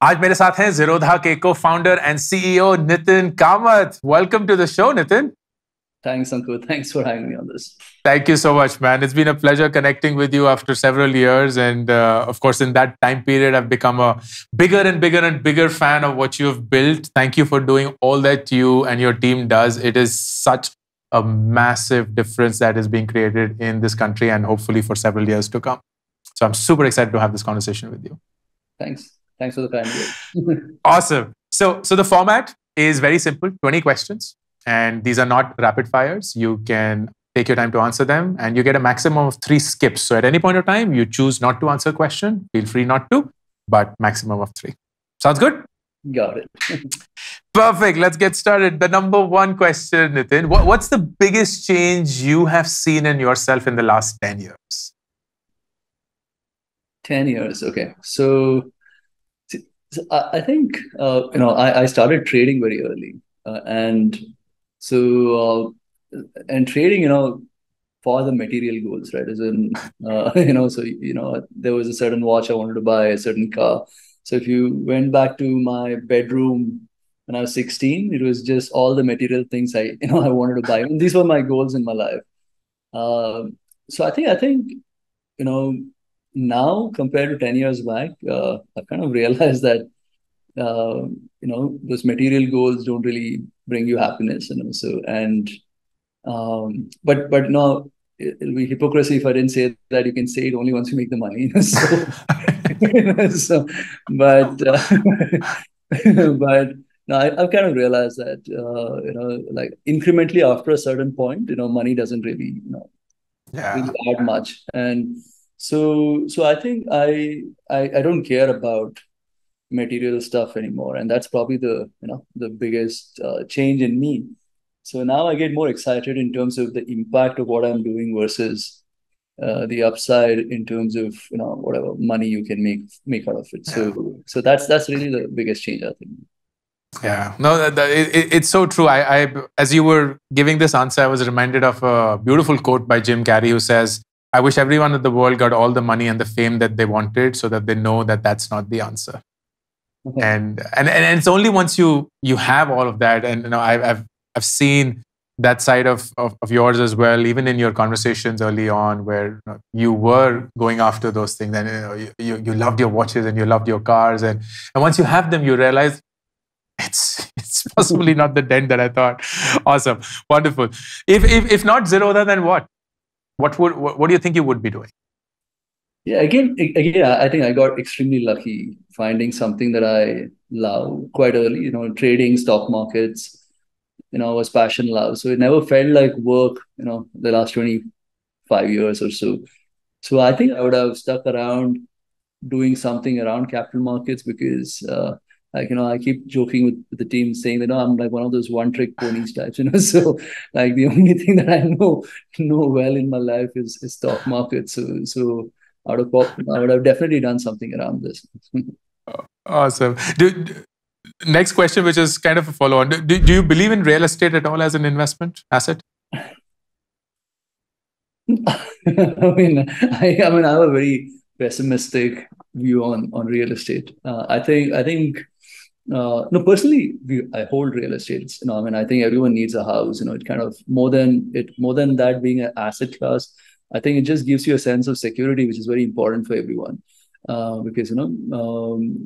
आज मेरे साथ हैं Zerodha के co-founder and CEO Nithin Kamath. Welcome to the show, Nithin. Thanks, Ankur. Thanks for having me on this. Thank you so much, man. It's been a pleasure connecting with you after several years. And of course, in that time period, I've become a bigger and bigger and bigger fan of what you've built. Thank you for doing all that you and your team does. It is such a massive difference that is being created in this country and hopefully for several years to come. So I'm super excited to have this conversation with you. Thanks. Thanks for the kind words. Awesome. So the format is very simple, 20 questions. And these are not rapid fires. You can take your time to answer them and you get a maximum of 3 skips. So at any point of time, you choose not to answer a question, feel free not to, but maximum of 3. Sounds good? Got it. Perfect. Let's get started. The number 1 question, Nithin, what's the biggest change you have seen in yourself in the last 10 years? 10 years. Okay. So I think, I started trading very early. And trading, for the material goals, right? As in, there was a certain watch I wanted to buy, a certain car. So if you went back to my bedroom when I was 16, it was just all the material things I wanted to buy. And these were my goals in my life. So I think, now compared to 10 years back, I've kind of realized that, those material goals don't really bring you happiness, but no, it'll be hypocrisy if I didn't say that. You can say it only once you make the money. But no, I've kind of realized that, like incrementally after a certain point, money doesn't really, really add much. And so I think I don't care about material stuff anymore, and that's probably the biggest change in me. So now I get more excited in terms of the impact of what I'm doing versus the upside in terms of whatever money you can make out of it. So that's really the biggest change, I think. Yeah, no, it's so true. I as you were giving this answer, I was reminded of a beautiful quote by Jim Carrey who says, "I wish everyone in the world got all the money and the fame that they wanted, so that they know that that's not the answer." And it's only once you have all of that, and I've seen that side of yours as well, even in your conversations early on, where you were going after those things, and you loved your watches and you loved your cars, and once you have them, you realize it's possibly not the dent that I thought. Awesome, wonderful. If not Zerodha, then what? What do you think you would be doing? Yeah, again, I think I got extremely lucky finding something that I love quite early. Trading, stock markets, was passion, love. So it never felt like work. The last 25 years or so. So I think I would have stuck around doing something around capital markets because, I keep joking with the team saying that I'm like one of those one-trick ponies types. So like the only thing that I know well in my life is stock market. So I would have definitely done something around this. Awesome. Next question, which is kind of a follow-on. Do you believe in real estate at all as an investment asset? I have a very pessimistic view on real estate. I think no, personally, I hold real estate. I think everyone needs a house. It kind of more than that being an asset class. I think it just gives you a sense of security, which is very important for everyone. Because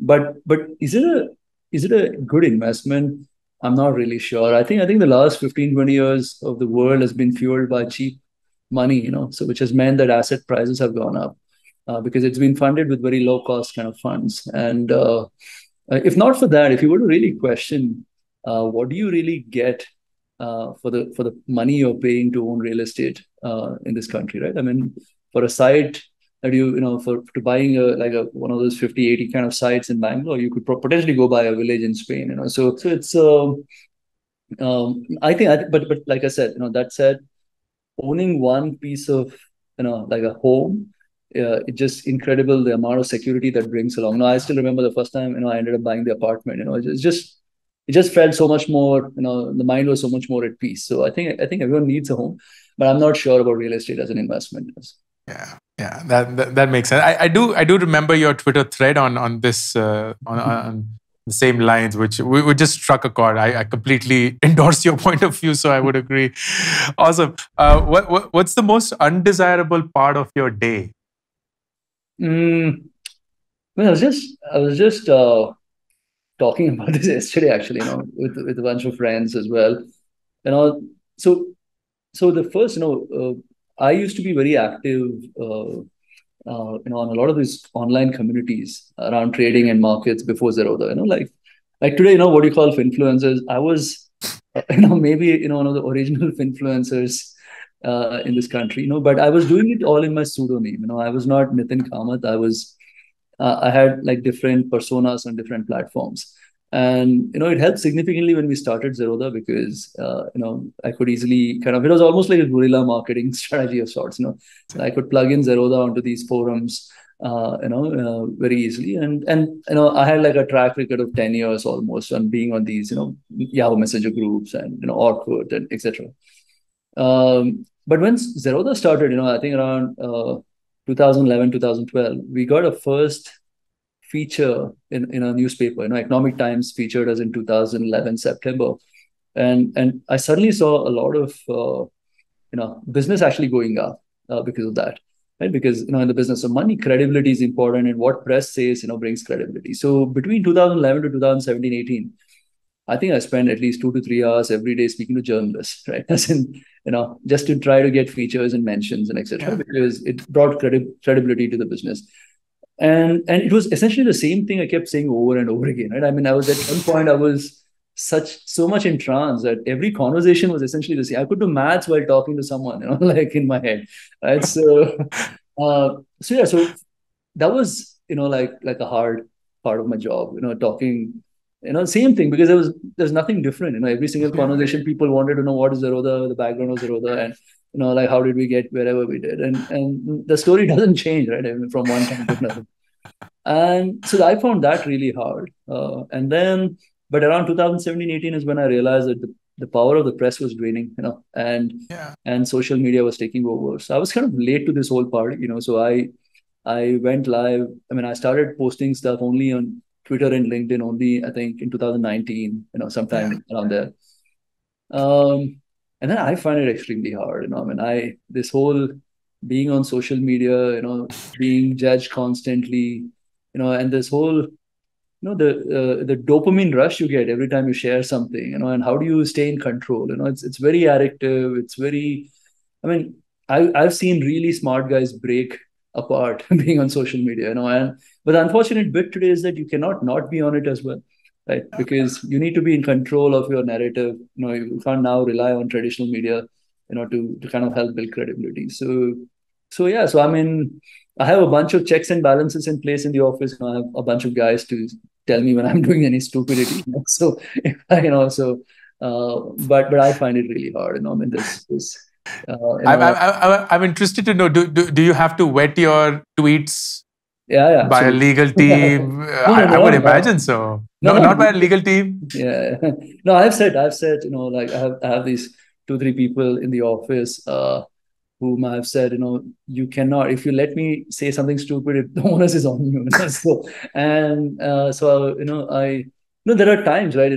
but is it a good investment? I'm not really sure. I think the last 15-20 years of the world has been fueled by cheap money, so which has meant that asset prices have gone up because it's been funded with very low cost kind of funds. And if not for that, if you were to really question what do you really get for the money you're paying to own real estate in this country, right? For a site that to buying one of those 50-80 kind of sites in Bangalore, you could potentially go buy a village in Spain. So it's I think, but like I said, that said, owning one piece of like a home, it's just incredible the amount of security that brings along. I still remember the first time I ended up buying the apartment. It just felt so much more. The mind was so much more at peace. So I think everyone needs a home, but I'm not sure about real estate as an investment. Yeah, that makes sense. I do remember your Twitter thread on this on the same lines, which we just struck a chord. I completely endorse your point of view, so I would agree. Awesome. What's the most undesirable part of your day? Mm, well, I was just talking about this yesterday, actually, with a bunch of friends as well. You know, so so the first, I used to be very active, on a lot of these online communities around trading and markets before Zerodha. Like today, what do you call influencers? I was, maybe one of the original influencers in this country. But I was doing it all in my pseudonym. I was not Nithin Kamath. I had like different personas on different platforms. And it helped significantly when we started Zerodha because I could easily it was almost like a guerrilla marketing strategy of sorts. I could plug in Zerodha onto these forums, very easily. And I had like a track record of 10 years almost on being on these, Yahoo Messenger groups and Orkut and etc. But when Zerodha started, I think around 2011, 2012, we got a first feature in a newspaper. Economic Times featured us in 2011 September, and I suddenly saw a lot of business actually going up because of that, right? Because in the business of money, credibility is important, and what press says brings credibility. So between 2011 to 2017, 18, I think I spent at least 2 to 3 hours every day speaking to journalists, right? As in, just to try to get features and mentions and etc. Because it brought credibility to the business. And it was essentially the same thing I kept saying over and over again, right? I mean, I was at one point, I was so much in trance that every conversation was essentially the same. I could do maths while talking to someone, like in my head, right? So that was like a hard part of my job, talking, same thing, because there's nothing different. Every single conversation, people wanted to know what is Zerodha, the background of Zerodha, and like how did we get wherever we did, and the story doesn't change, right? I mean, from one time to another. And so I found that really hard. But around 2017, 18 is when I realized that the power of the press was draining, and social media was taking over. So I was kind of late to this whole party, so I went live. I mean, I started posting stuff only on Twitter and LinkedIn only, I think, in 2019, sometime around there. And then I find it extremely hard. I mean, this whole being on social media, being judged constantly, and this whole, the dopamine rush you get every time you share something, and how do you stay in control? It's very addictive. It's very, I mean, I've seen really smart guys break apart being on social media, but the unfortunate bit today is that you cannot not be on it as well, right? Because you need to be in control of your narrative. You can't now rely on traditional media, to kind of help build credibility. So yeah, so I mean, I have a bunch of checks and balances in place in the office. I have a bunch of guys to tell me when I'm doing any stupidity. So, but I find it really hard. I mean, I'm interested to know, do you have to vet your tweets by a so, legal team? I would imagine so. No, not by a legal team. Yeah. No, I've said, like I have these 2, 3 people in the office, whom I've said, you cannot, if you let me say something stupid, the onus is on you. There are times, right,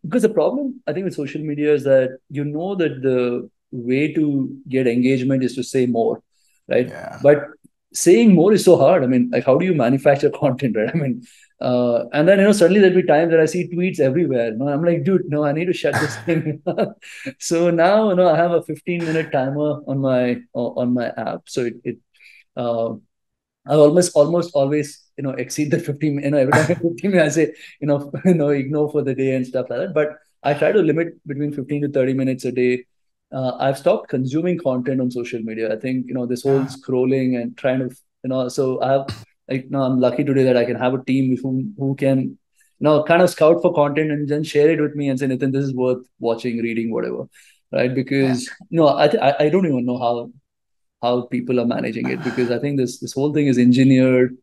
because the problem, I think, with social media is that, that the way to get engagement is to say more, right? Yeah. But saying more is so hard. I mean, like, how do you manufacture content, right? I mean, and then suddenly there'll be times that I see tweets everywhere. I'm like, dude, no, I need to shut this thing. So now, I have a 15-minute timer on my app. So uh, I almost always exceed the 15. Every time I 15 minutes, I say ignore for the day and stuff like that. But I try to limit between 15 to 30 minutes a day. I've stopped consuming content on social media. I think this whole scrolling and trying to so I have, like, I'm lucky today that I can have a team who can kind of scout for content and then share it with me and say, Nithin, this is worth watching, reading, whatever, right? Because I don't even know how people are managing it, because I think this whole thing is engineered,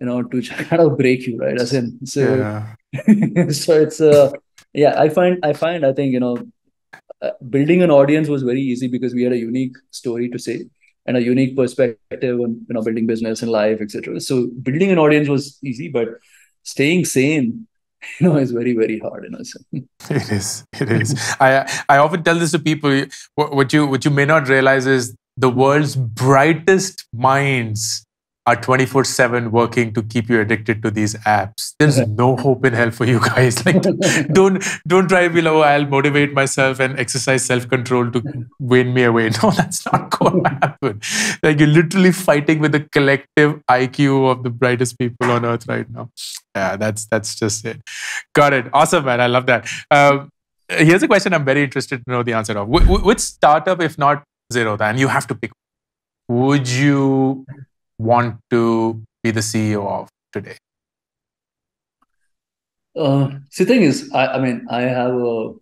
to kind of break you, right? As in, so so it's yeah, I think building an audience was very easy because we had a unique story to say. and a unique perspective on building business and life, etc. So building an audience was easy, but staying sane, is very, very hard. So. It is. It is. I often tell this to people. What you may not realize is the world's brightest minds are 24/7 working to keep you addicted to these apps. There's no hope in hell for you guys. Like, don't try to be like, oh, I'll motivate myself and exercise self-control to win me away. No, that's not going to happen. Like, you're literally fighting with the collective IQ of the brightest people on earth right now. Yeah, that's just it. Got it. Awesome, man. I love that. Here's a question I'm very interested to know the answer of. Which startup, if not Zerodha, and you have to pick, would you want to be the CEO of today? The thing is, I have a.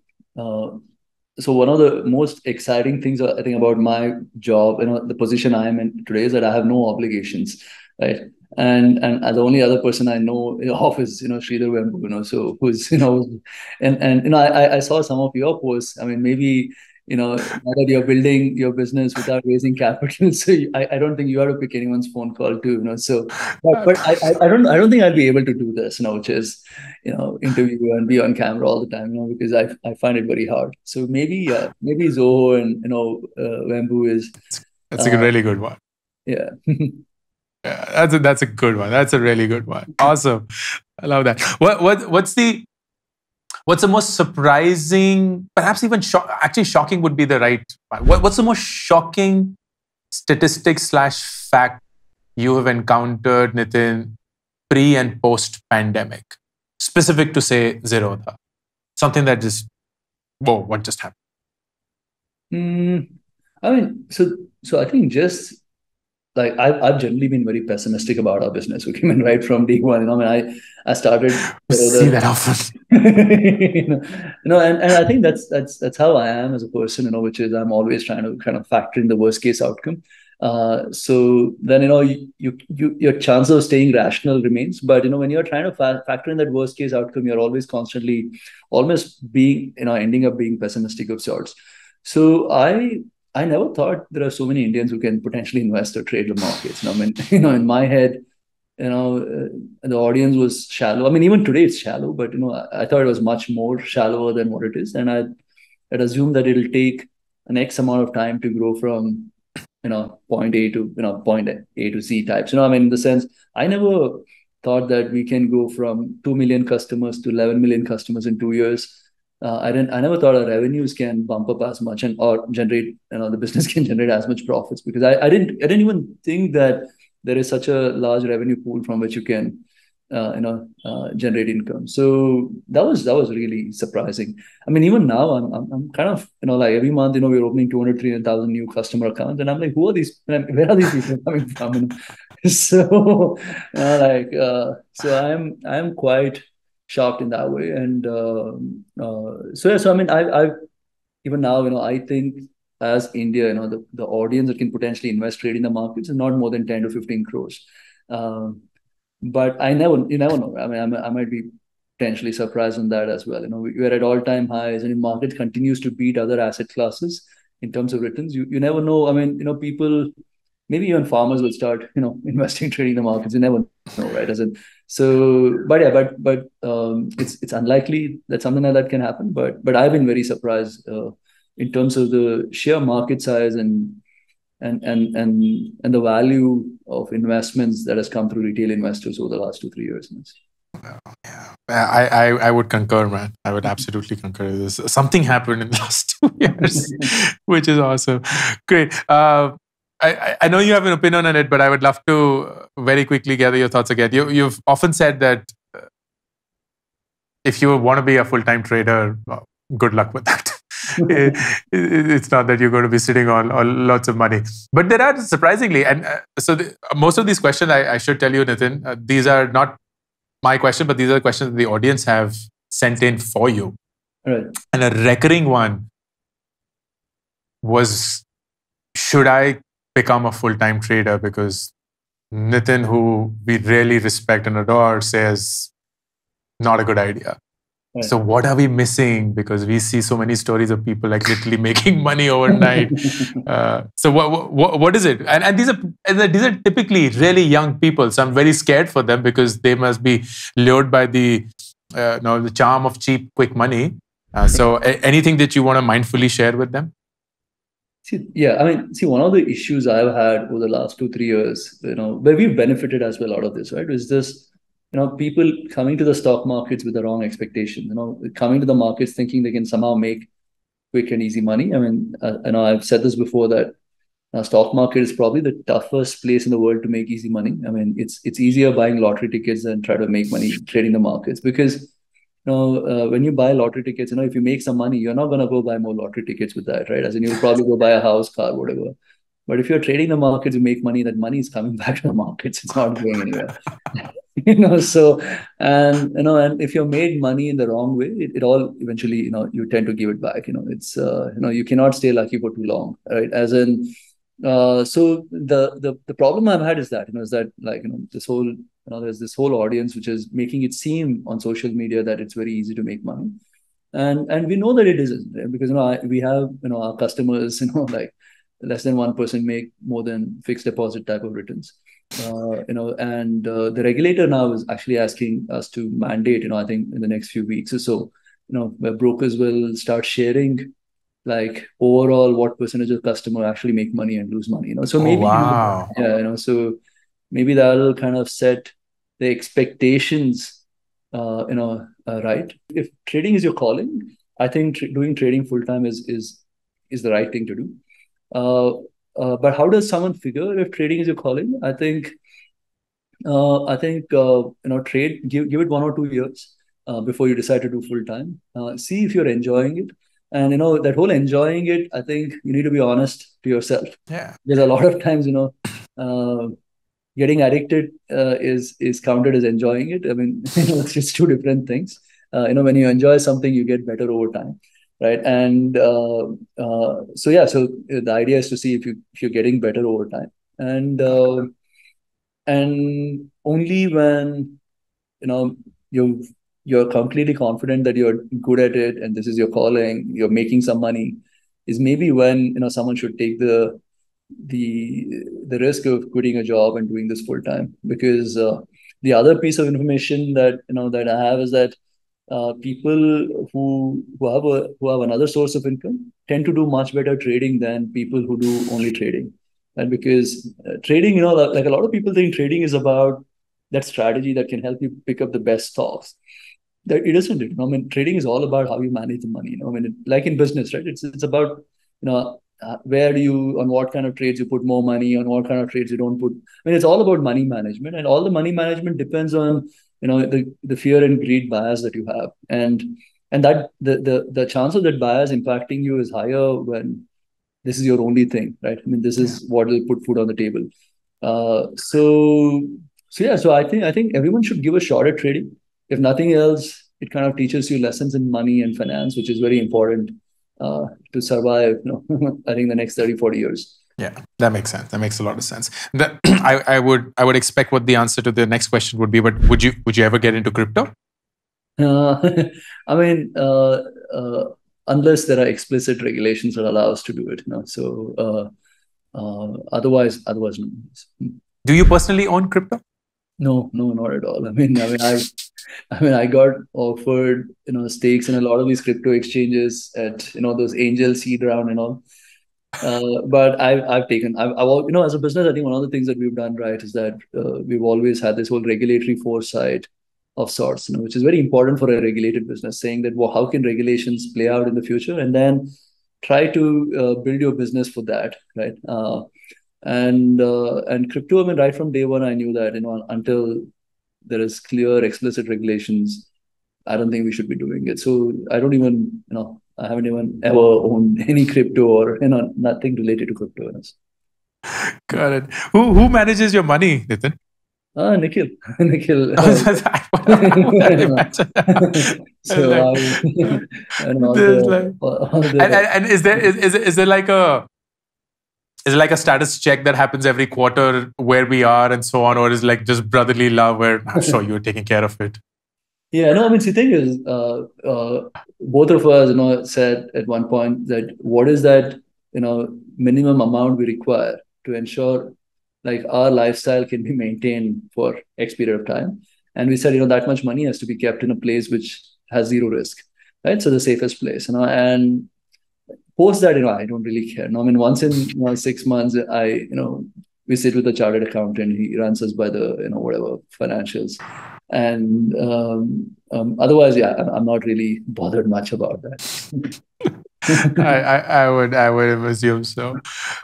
So one of the most exciting things I think about my job, the position I am in today, is that I have no obligations, right? And the only other person I know of is Sridhar Vembu, so who's and I saw some of your posts. I mean, maybe now that you're building your business without raising capital, so I don't think you have to pick anyone's phone call too, so but I don't think I'll be able to do this, which is interview and be on camera all the time, because I find it very hard. So maybe Zoho and Vembu is that's a really good one. Yeah. Yeah, that's a good one. That's a really good one. Awesome. I love that. What's the most surprising, perhaps even actually shocking would be the right one. What's the most shocking statistic / fact you have encountered, Nithin, pre and post pandemic, specific to say Zerodha? Something that just, whoa, what just happened? I mean, so I think just like I've generally been very pessimistic about our business. Okay, right from day one. I started. See that often. And I think that's how I am as a person. Which is I'm always trying to kind of factor in the worst case outcome. So then your chance of staying rational remains. But when you're trying to factor in that worst case outcome, you're always constantly almost being ending up being pessimistic of sorts. So I never thought there are so many Indians who can potentially invest or trade the markets. I mean, in my head, the audience was shallow. I mean, even today it's shallow, but I thought it was much more shallower than what it is, and I'd assume that it'll take an X amount of time to grow from point A to point A to Z types. I mean, in the sense, I never thought that we can go from 2 million customers to 11 million customers in 2 years. I never thought our revenues can bump up as much or generate, the business can generate as much profits, because I didn't even think that there is such a large revenue pool from which you can, generate income. So that was really surprising. I mean, even now I'm kind of, like every month, we're opening 200,000-300,000 new customer accounts, and I'm like, who are these? Where are these people coming from? So, so I'm quite shocked in that way. And so I mean, I even now, I think as India, the audience that can potentially invest trade in the markets is not more than 10 to 15 crores. But you never know. I mean, I might be potentially surprised on that as well. We're at all-time highs, and the market continues to beat other asset classes in terms of returns. You never know. I mean, people, maybe even farmers will start, investing, trading the markets. You never know, right? But yeah, but it's unlikely that something like that can happen. But I've been very surprised in terms of the sheer market size and the value of investments that has come through retail investors over the last 2-3 years. Yeah, I would concur, man. I would absolutely concur. Something happened in the last 2 years, which is awesome. Great. I know you have an opinion on it, but I would love to very quickly gather your thoughts again. You've often said that if you want to be a full-time trader, well, good luck with that. It's not that you're going to be sitting on lots of money. But there are, surprisingly, and most of these questions, I should tell you, Nithin, these are not my question, but these are the questions the audience have sent in for you. Right. And a recurring one was, should I become a full-time trader? Because Nithin, who we really respect and adore, says not a good idea. So what are we missing? Because we see so many stories of people like literally making money overnight. So what is it? And these are typically really young people. So I'm very scared for them because they must be lured by the the charm of cheap, quick money. So anything that you want to mindfully share with them? One of the issues I've had over the last 2, 3 years, where we've benefited as well out of this, right, is this, people coming to the stock markets with the wrong expectations, coming to the markets thinking they can somehow make quick and easy money. I know I've said this before that stock market is probably the toughest place in the world to make easy money. It's easier buying lottery tickets than try to make money trading the markets because when you buy lottery tickets, if you make some money, you're not going to go buy more lottery tickets with that, right? As in, you'll probably go buy a house, car, whatever. But if you're trading the markets, you make money, that money is coming back to the markets. It's not going anywhere. And if you're made money in the wrong way, it all eventually, you tend to give it back. It's, you cannot stay lucky for too long, right? As in, so the problem I've had is that, this whole, there's this whole audience which is making it seem on social media that it's very easy to make money. And we know that it isn't, right? Because, we have, our customers, like less than 1% make more than fixed deposit type of returns. And the regulator now is actually asking us to mandate, I think in the next few weeks or so, where brokers will start sharing like overall what percentage of customer actually make money and lose money. So maybe, wow. So maybe that'll kind of set the expectations, right. If trading is your calling, I think doing trading full time is the right thing to do. But how does someone figure if trading is your calling? I think trade, give it 1 or 2 years before you decide to do full time. See if you're enjoying it, and that whole enjoying it. I think you need to be honest to yourself. Yeah. There's a lot of times, getting addicted is counted as enjoying it. It's just two different things. When you enjoy something, you get better over time, right? And so the idea is to see if you're getting better over time, and only when you're completely confident that you're good at it and this is your calling, you're making some money, is maybe when someone should take the risk of quitting a job and doing this full time. Because the other piece of information that that I have is that people who have another source of income tend to do much better trading than people who do only trading. And because trading, like a lot of people think trading is about that strategy that can help you pick up the best stocks. That it isn't. Trading is all about how you manage the money. Like in business, right? It's about where do you, on what kind of trades you put more money, on what kind of trades you don't put. It's all about money management, and all the money management depends on the fear and greed bias that you have, and that the chance of that bias impacting you is higher when this is your only thing, right? This is what will put food on the table. So I think everyone should give a shot at trading. If nothing else, it kind of teaches you lessons in money and finance, which is very important to survive, I think the next 30, 40 years. Yeah, that makes sense. That makes a lot of sense. I would expect what the answer to the next question would be, but would you ever get into crypto? Unless there are explicit regulations that allow us to do it. So otherwise no. Do you personally own crypto? No, not at all. I got offered stakes in a lot of these crypto exchanges at those angel seed round and all. But I've taken as a business, I think one of the things that we've done right is that we've always had this whole regulatory foresight of sorts, which is very important for a regulated business, saying that, well, how can regulations play out in the future, and then try to build your business for that, right? And crypto, right from day one, I knew that until there is clear, explicit regulations, I don't think we should be doing it. So I don't even, I haven't even ever owned any crypto or nothing related to crypto. Got it. Who manages your money, Nithin? Nikhil. Nikhil. So and is there like a status check that happens every quarter where we are and so on, or is like just brotherly love where I'm sure you're taking care of it? Yeah, no, I mean, the thing is, both of us, said at one point that what is that, minimum amount we require to ensure like our lifestyle can be maintained for X period of time. And we said, that much money has to be kept in a place which has zero risk, right? So the safest place, and post that, I don't really care. No, I mean, once in 6 months, we sit with a chartered accountant. He runs us by the, whatever financials. And otherwise, yeah, I'm not really bothered much about that. I would assume so.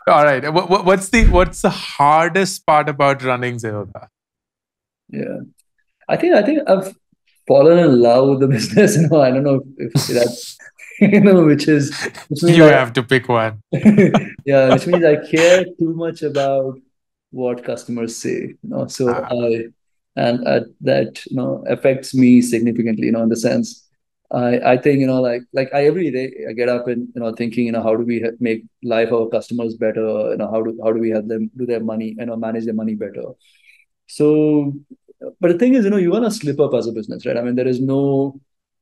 All right. What's the hardest part about running Zerodha? Yeah. I think I've fallen in love with the business. I don't know if that's, which means You have to pick one. yeah, which means I care too much about what customers say, so Ah, that, affects me significantly, in the sense, I think, like I every day I get up and, thinking, how do we make life of our customers better, how do we help them do their money, manage their money better. So, but the thing is, you want to slip up as a business, right? I mean, there is no,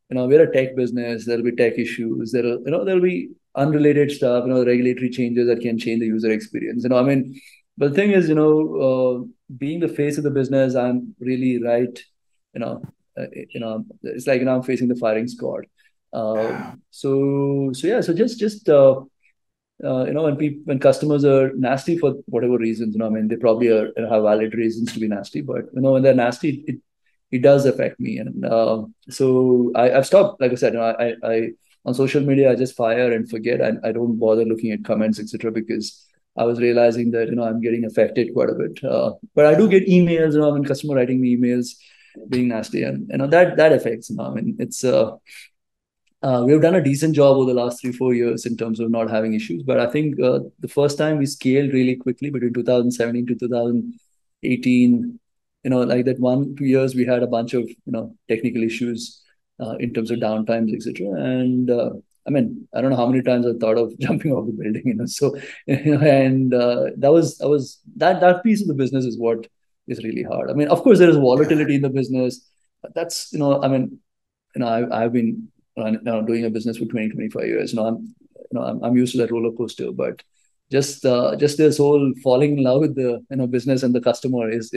we're a tech business. There'll be tech issues. There'll be unrelated stuff, regulatory changes that can change the user experience. I mean, but the thing is, being the face of the business, I'm really right. It's like, I'm facing the firing squad. yeah. So yeah, so just when customers are nasty for whatever reasons, I mean, they probably have valid reasons to be nasty, but when they're nasty, it does affect me. And so I've stopped, like I said, I on social media, I just fire and forget. I don't bother looking at comments, etc., because I was realizing that, I'm getting affected quite a bit. But I do get emails, when customer writing me emails being nasty, and that affects. I mean, it's we've done a decent job over the last 3 4 years in terms of not having issues. But I think the first time we scaled really quickly between 2017 to 2018, like that 1 2 years, we had a bunch of technical issues in terms of downtimes, etc. And I mean, I don't know how many times I thought of jumping off the building, So, and that piece of the business is what is really hard. I mean, of course, there is volatility in the business. That's, I mean, I've been doing a business for 20 25 years. I'm used to that roller coaster, but just this whole falling in love with the business and the customer is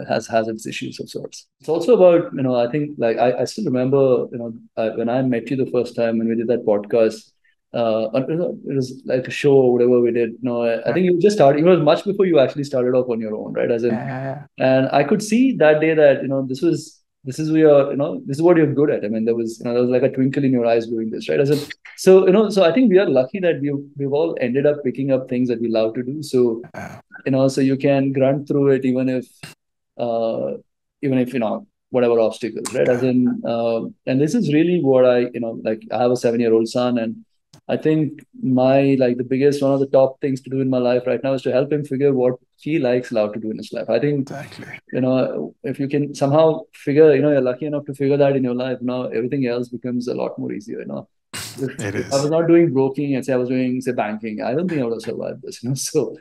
has its issues of sorts. It's also about, I think, like I still remember, when I met you the first time when we did that podcast. It was like a show or whatever we did. I think you just started. It was much before you actually started off on your own, right? As in, Yeah. and I could see that day that, this is where this is what you're good at. I mean, there was like a twinkle in your eyes doing this, right? As in, so so I think we are lucky that we've all ended up picking up things that we love to do. So Yeah. so you can grunt through it, uh, even if whatever obstacles, right? As in, and this is really what I, like I have a 7 year old son, and I think my, like, the biggest, one of the top things to do in my life right now is to help him figure what he likes, love to do in his life. I think, Exactly. if you can somehow figure, you're lucky enough to figure that in your life, now everything else becomes a lot more easier. It If I was is. not doing broking and say I was doing, say, banking, I don't think I would have survived this. So,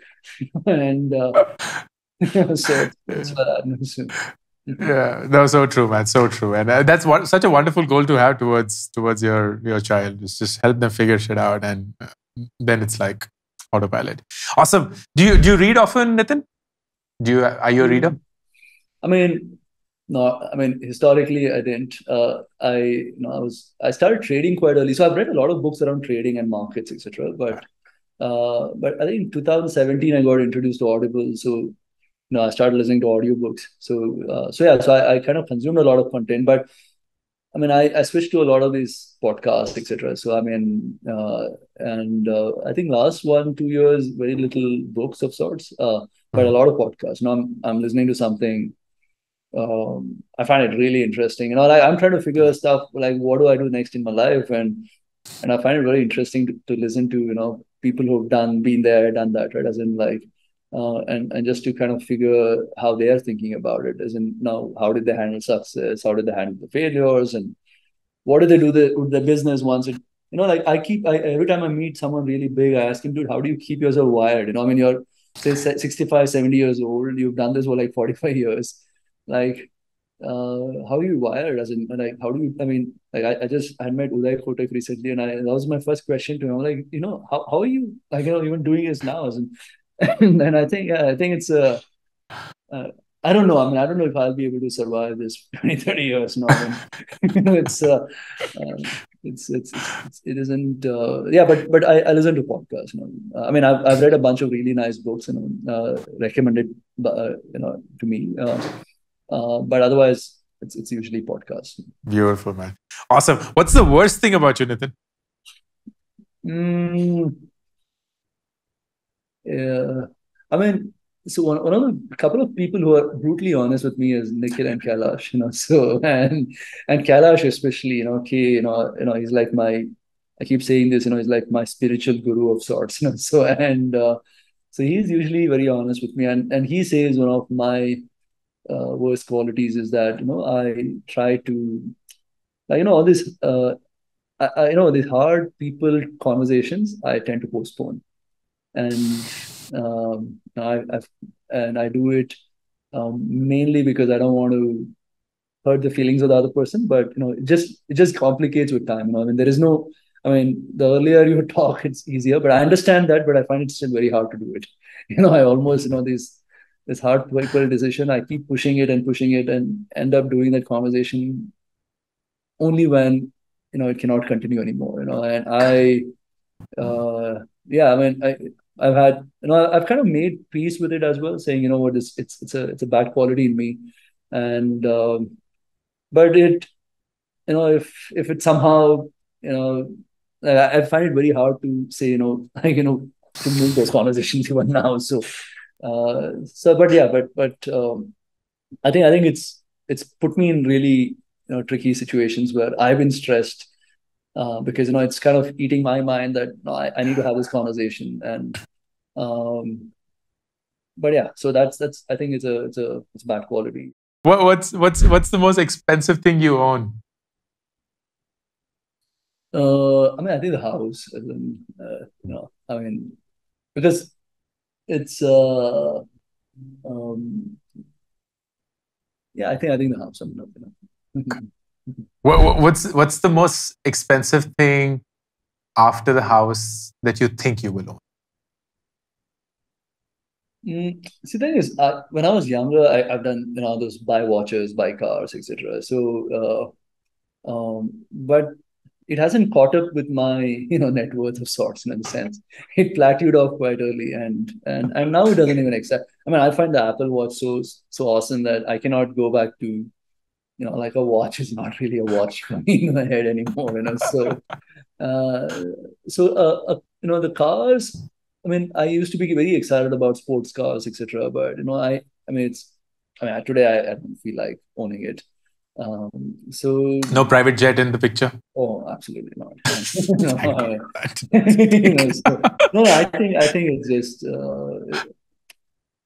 and so it's Yeah, no, so true, man, so true, and that's such a wonderful goal to have towards your child. Is just help them figure shit out, and then it's like autopilot. Awesome. Do you read often, Nitin? Are you a reader? I mean, no, I mean, historically, I didn't. I started trading quite early, so I've read a lot of books around trading and markets, etc. But I think in 2017 I got introduced to Audible, so I started listening to audiobooks. So yeah, so I kind of consumed a lot of content, but I mean, I switched to a lot of these podcasts, etc. So I mean, and I think last 1 2 years, very little books of sorts, but a Mm. lot of podcasts. Now I'm listening to something. I find it really interesting. Like I'm trying to figure stuff like what do I do next in my life, and I find it very interesting to listen to people who've been there, done that, right? As in, like, and just to kind of figure how they are thinking about it. As in, now, how did they handle success? How did they handle the failures? And what do they do with the business once it, like every time I meet someone really big, I ask him, dude, how do you keep yourself wired? I mean, you're, say, 65 70 years old, you've done this for like 45 years. Like, how are you wired? As in, like, how do you? I mean, like, I just had met Uday Kotak recently, and that was my first question to him. I'm like, how are you, like, even doing this now? As in, and I think, yeah, I think it's a. I don't know. I mean, I don't know if I'll be able to survive this 20, 30 years. No, I mean, it's it isn't. Yeah, but I listen to podcasts. I mean, I've read a bunch of really nice books. Recommended, to me. But otherwise, it's usually podcasts. Beautiful, man. Awesome. What's the worst thing about you, Nithin? Yeah, I mean, so one of the couple of people who are brutally honest with me is Nikhil and Kailash. So and Kailash especially, he's like my. I keep saying this, he's like my spiritual guru of sorts. So so he's usually very honest with me, and he says one of my worst qualities is that I try to, like, all this these hard people conversations I tend to postpone, and I do it mainly because I don't want to hurt the feelings of the other person, but it just complicates with time. I mean, there is no. I mean, the earlier you talk, it's easier, but I understand that, but I find it still very hard to do it. I almost, this hard political decision, I keep pushing it and end up doing that conversation only when it cannot continue anymore. And yeah, I mean, I've had, I've kind of made peace with it as well, saying, what, it's a bad quality in me, and but it, if it somehow, you know I find it very hard to say, like, to move those conversations even now. But yeah, but I think it's put me in really tricky situations where I've been stressed, because it's kind of eating my mind that I need to have this conversation. And but yeah, so that's I think it's a bad quality. What's the most expensive thing you own? I mean, I think the house, as in, I mean, because it's um yeah, I think the house. What's the most expensive thing after the house that you think you will own? See, the thing is, when I was younger, I've done those buy watches, buy cars, etc. So, but it hasn't caught up with my net worth of sorts, in a sense. It plateaued off quite early, and now it doesn't even accept. I mean, I find the Apple Watch so awesome that I cannot go back to, like, a watch is not really a watch for me in my head anymore. Uh, the cars. I mean, I used to be very excited about sports cars, etc. But I mean, today I don't feel like owning it. So No private jet in the picture? Oh, absolutely not. No, Thank God for so, no, I that. think it's just.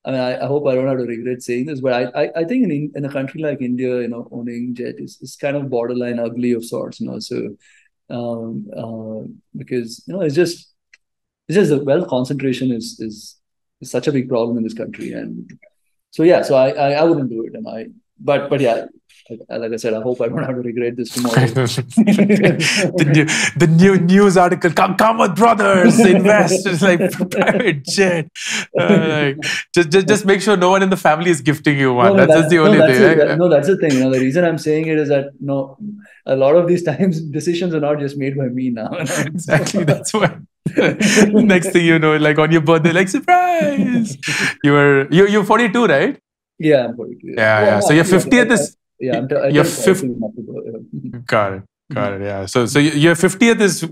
I mean, I hope I don't have to regret saying this, but I think in a country like India, owning jet is kind of borderline ugly of sorts. So because it's just the wealth concentration is such a big problem in this country. And so yeah, so I wouldn't do it. But yeah, like I said, I hope I don't have to regret this tomorrow. the new news article, Kamath brothers invest. It's like private jet. Like, just make sure no one in the family is gifting you one. That's the only thing. Right? No, that's the thing. The reason I'm saying it is that a lot of these times decisions are not just made by me now. Exactly. That's why. Next thing you know, like on your birthday, like, surprise. You're 42, right? Yeah, I'm 42. Yeah, yeah. So your 50th is. Yeah, your 50th. Got it. Yeah. So your 50th is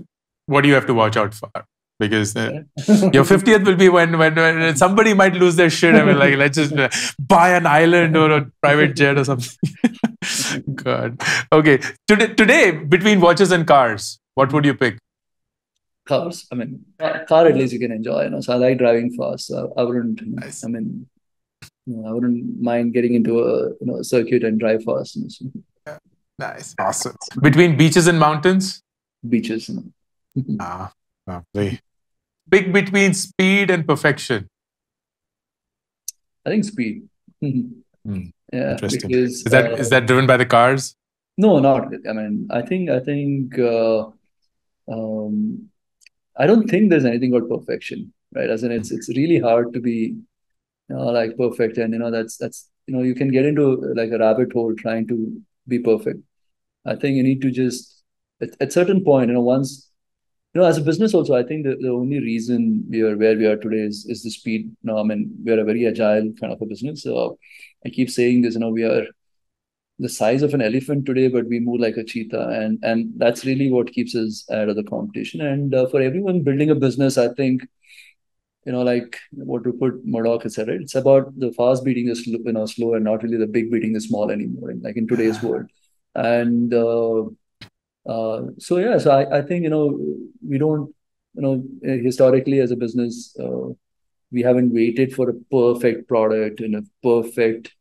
what you have to watch out for, because your 50th will be when somebody might lose their shit. I mean, like, let's just buy an island or a private jet or something. God. Okay. Today, between watches and cars, what would you pick? Cars. I mean, car at least you can enjoy. So I like driving fast. So I wouldn't. Nice. I mean, I wouldn't mind getting into a circuit and drive fast. Yeah. Nice. Awesome. Between beaches and mountains? Beaches. Lovely. Pick between speed and perfection. I think speed. Yeah, Interesting. because Is that driven by the cars? no, not. I mean, I think um, I don't think there's anything called perfection, right? As in, it's really hard to be like perfect, and that's you can get into like a rabbit hole trying to be perfect. I think you need to just at certain point, once as a business also, I think the only reason we are where we are today is the speed. I mean, we are a very agile kind of a business. So I keep saying this, we are the size of an elephant today, but we move like a cheetah, and that's really what keeps us out of the competition. And for everyone building a business, I think like what Rupert Murdoch has said, right? It's about the fast beating the slow, and not really the big beating the small anymore. Like in today's world, and so yeah, so I think we don't historically as a business we haven't waited for a perfect product and a perfect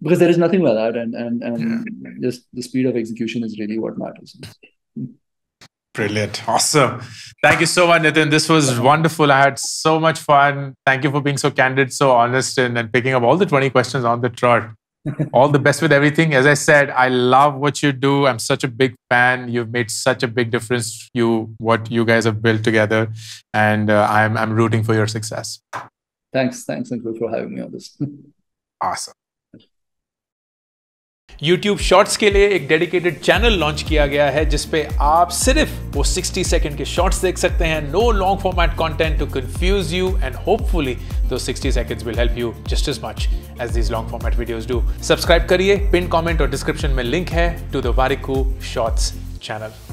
because there is nothing like that, and just the speed of execution is really what matters. Brilliant. Awesome. Thank you so much, Nithin. This was wonderful. I had so much fun. Thank you for being so candid, so honest, and picking up all the 20 questions on the trot. All the best with everything. As I said, I love what you do. I'm such a big fan. You've made such a big difference. What you guys have built together, and I'm rooting for your success. Thanks, Ankur, for having me on this. Awesome. YouTube Shorts के लिए एक dedicated channel launch किया गया है जिसपे आप सिर्फ वो 60 सेकंड के शॉर्ट्स देख सकते हैं. No long format content to confuse you, and hopefully those 60 seconds will help you just as much as these long format videos do. Subscribe करिए, पिन कमेंट और डिस्क्रिप्शन में लिंक है to the Warikoo Shorts channel.